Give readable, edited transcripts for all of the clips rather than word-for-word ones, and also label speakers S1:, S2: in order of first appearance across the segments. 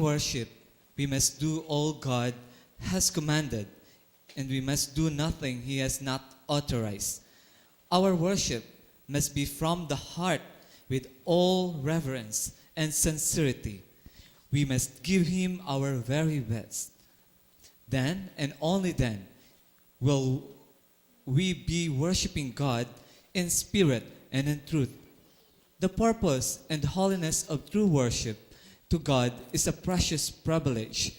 S1: worship, we must do all God has commanded, and we must do nothing He has not authorized. Our worship must be from the heart with all reverence and sincerity. We must give Him our very best. Then, and only then, will we be worshiping God in spirit and in truth. The purpose and holiness of true worship to God is a precious privilege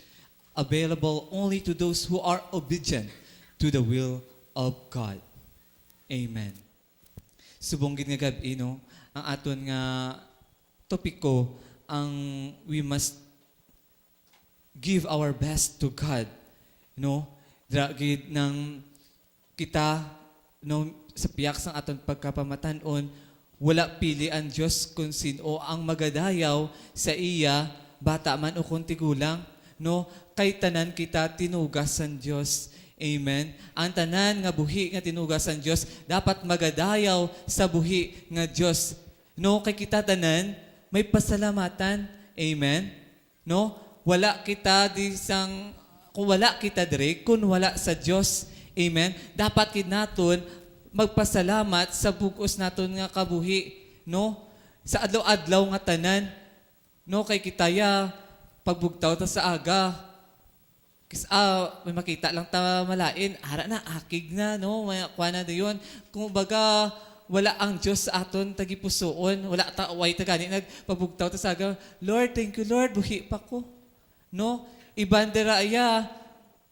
S1: available only to those who are obedient to the will of God. Amen. Subong gid nga gabi no, ang aton nga topiko ang we must give our best to God. No? Dra gid nang kita no sa piyak sang aton pagkapamatanon, wala pili ang Diyos kung sino ang magadayaw sa iya, bata man o kung tigulang, no? Kay tanan kita tinugas ang Diyos. Amen. Ang tanan nga buhi nga tinugas ang Diyos, dapat magadayaw sa buhi nga Diyos. No? Kay kita tanan, may pasalamatan. Amen. No? Wala kita di sang, kung wala kita dire, kung wala sa Diyos. Amen. Dapat kinaton magpasalamat sa bugos naton nga kabuhi, no? Sa adlaw-adlaw nga tanan, no? Kay kitaya pagbugtaw ta sa aga. May makita lang ta malain, ara na akig na, no? May kuha na dayon. Kung baga wala ang Diyos sa aton tagipusoon, wala ta way ta gani nagpabugtaw ta sa aga. Lord, thank you Lord, buhi pa ko. No? Ibandera aya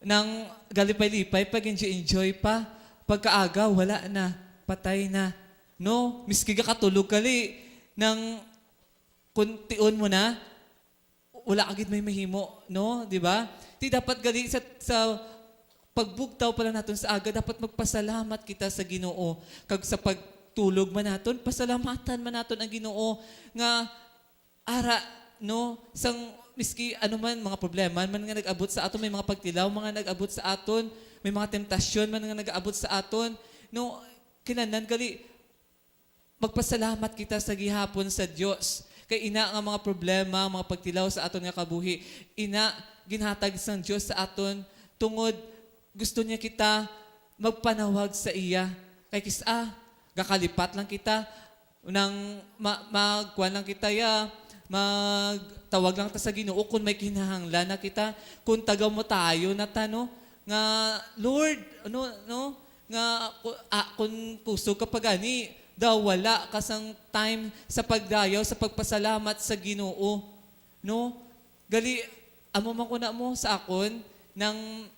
S1: nang galipay-lipay pag enjoy pa. Pagkaaga, wala na. Patay na. No? Miski ka katulog kali. Nang kuntion mo na, wala agad may mahimo. No? Di ba? Di dapat gali sa pagbugtaw pala natin sa aga, dapat magpasalamat kita sa Ginoo. Kag sa pagtulog man natin, pasalamatan man natin ang Ginoo. Nga, ara, no? Sang miski ano man, mga problema, man nga nag-abot sa aton, may mga pagtilaw, mga nag-abot sa aton, may mga temptasyon man nga nag-aabot sa aton. No, kinanan gali magpasalamat kita sa gihapon sa Dios. Kay ina nga mga problema, mga pagtilaw sa aton nga kabuhi, ina ginhatag sang Dios sa aton tungod gusto niya kita magpanawag sa iya. Kay gakalipat lang kita nang magkuan lang kita magtawag lang ta sa Ginoo kung may kinahanglan na kita, kung tagaw mo tayo na tano nga Lord, nga kung puso ka pa gani, daw wala kasang time sa pagdayaw, sa pagpasalamat sa Ginoo. No? Gali, amo man ko na mo sa akon, nang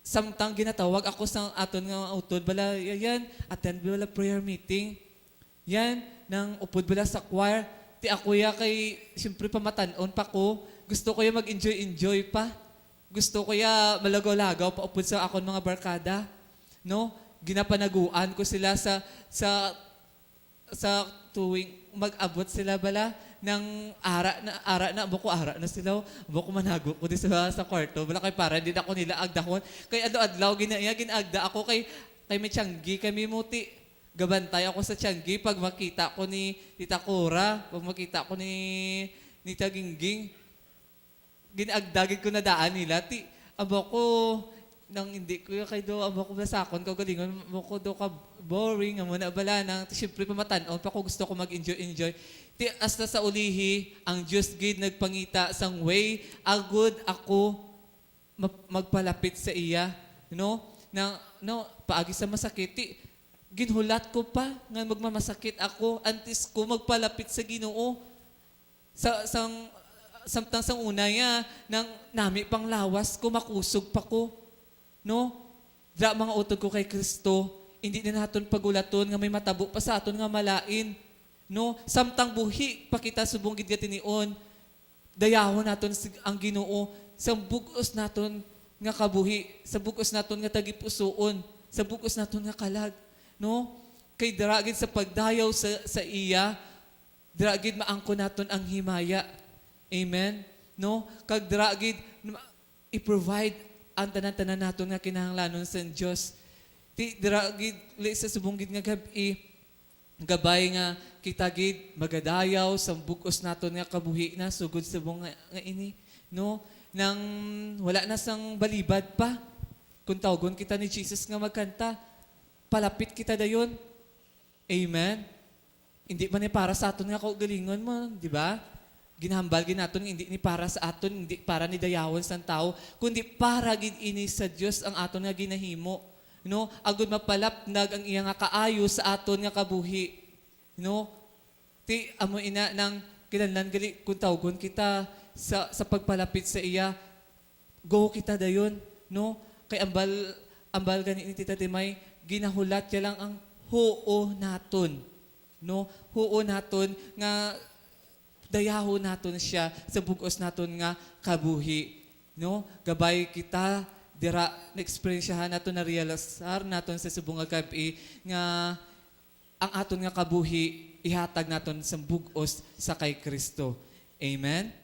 S1: samtang ginatawag ako sa aton nga utod, bala, yan, attend bala prayer meeting. Yan, nang upod bala sa choir, ti ako kay, siyempre pamatanon pa ko, gusto ko mag-enjoy pa. Gusto ko malagaw-lagaw paupod sa akon mga barkada. No? Ginapanaguan ko sila sa tuwing mag-abot sila bala ng ara na sila. Bako manago ko di sa kwarto. Bala kay para hindi ako nila agdahon. Kay adlaw ginagda ako kay may tiyanggi kami muti. Gabantay ako sa tiyanggi pag makita ko ni Tita Cora, pag makita ko ni Tita Gingging. Ginagdagin ko na daan nila. Abo ko, nang hindi ko kay do, abo ko nasakon ko galingon, abo ko do ka boring, amo na bala nang, siyempre pamatanon pa ko gusto ko mag-enjoy. Hasta sa ulihi, ang Diyos gid nagpangita sang way, agud ako magpalapit sa iya. No? Paagi sa masakit, ginhulat ko pa, nga magmamasakit ako, antes ko magpalapit sa Ginoo. Samtang sang una nang nami pang lawas ko, makusog pa ko. No? Dra mga utod ko kay Kristo, hindi na naton pagulaton nga may matabo pa sa aton nga malain. No? Samtang buhi pa kita subong gid tinion, dayahon naton ang Ginoo sa bugos naton nga kabuhi, sa bugos naton nga tagipusoon, sa bugos naton nga kalag. No? Kay dra gid sa pagdayaw sa iya, dra gid maangko naton ang himaya. Amen? No? Kag dragid, i-provide ang tanan-tanan nato nga kinahanglanon sa Diyos. Dragid, sa subong gid nga gabi, Gabay nga kita gid magadayaw sa bugos naton nga kabuhi na sugod sa bunga nga ini, no? Nang wala na sang balibad pa. Kung tawgon kita ni Jesus nga magkanta, palapit kita dayon. Amen. Hindi man ni para sa aton nga kaugalingon mo, di ba? Ginahambal gid naton hindi ni para sa aton, hindi para ni dayawon sang tao, kundi para gid ini sa Dios ang aton nga ginahimo. No, agud mapalapnag ang iya nga kaayo sa aton nga kabuhi. No? Ti amo ina nang kinahanglan gali kung tawgon kita sa pagpalapit sa iya, go kita dayon, no? Kay ambal gani ni Tita Timay, ginahulat ya lang ang huo naton. No? Huo naton nga dayaho naton siya sa bugos naton nga kabuhi. No? Gabay kita dira na-experiensyahan naton na realisar naton sa subong nga gabi nga ang aton nga kabuhi ihatag naton sa bugos sa kay Kristo. Amen.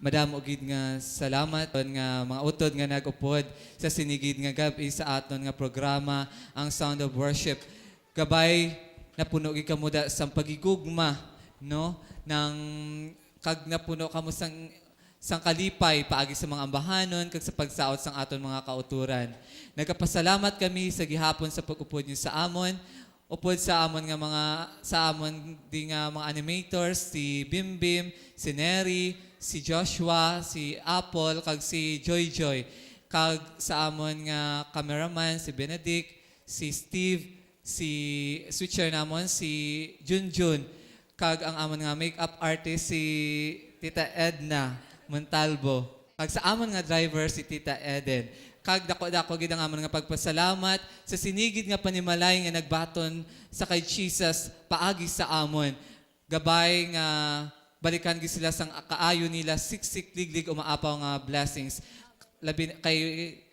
S1: Madamo gid nga salamat nga mga utod nga nag-upod sa sinigid nga gabi sa aton nga programa ang Sound of Worship. Gabay napuno gid kamo da sang pagigugma, no? Nang kag napuno kamo sang kalipay paagi sa mga ambahanon kag sa pagsaot sang aton mga kauturan. Nagapasalamat kami sa gihapon sa pag-upod niyo sa amon. Upod sa amon di nga mga animators, si Bimbim, si Neri, si Joshua, si Apple, kag si Joy Joy. Kag sa amon nga cameraman, si Benedict, si Steve, si switcher namon, si Junjun. Kag ang amon nga makeup artist, si Tita Edna Montalvo. Kag sa amon nga driver, si Tita Eden. Kag dako-dako gid ang amon nga pagpasalamat sa sinigid nga panimalay nga nagbaton sa kay Jesus paagi sa amon. Gabay nga balikan gid sila sang kaayo nila siksik liglig umaapaw nga blessings. Labi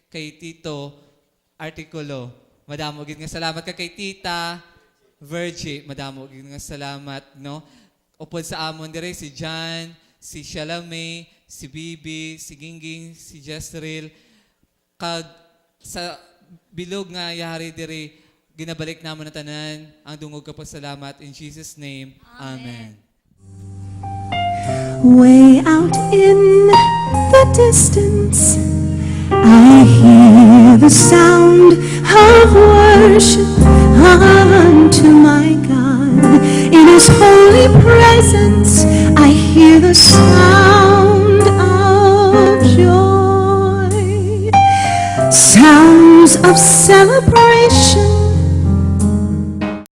S1: kay Tito Artikulo. Madamo gid nga salamat kay Tita Virgie. Madamo gid nga salamat, no? Upod sa amon dire si John, si Shalame, si Bibi, si Gingging, si Jezreel. Kag sa bilog nga yari diri ginabalik namon na tanan ang dungog ka pasalamat in Jesus name. Amen.
S2: Way out in the distance I hear hear the sound of worship unto my God. In His holy presence, I hear the sound of joy. Sounds of celebration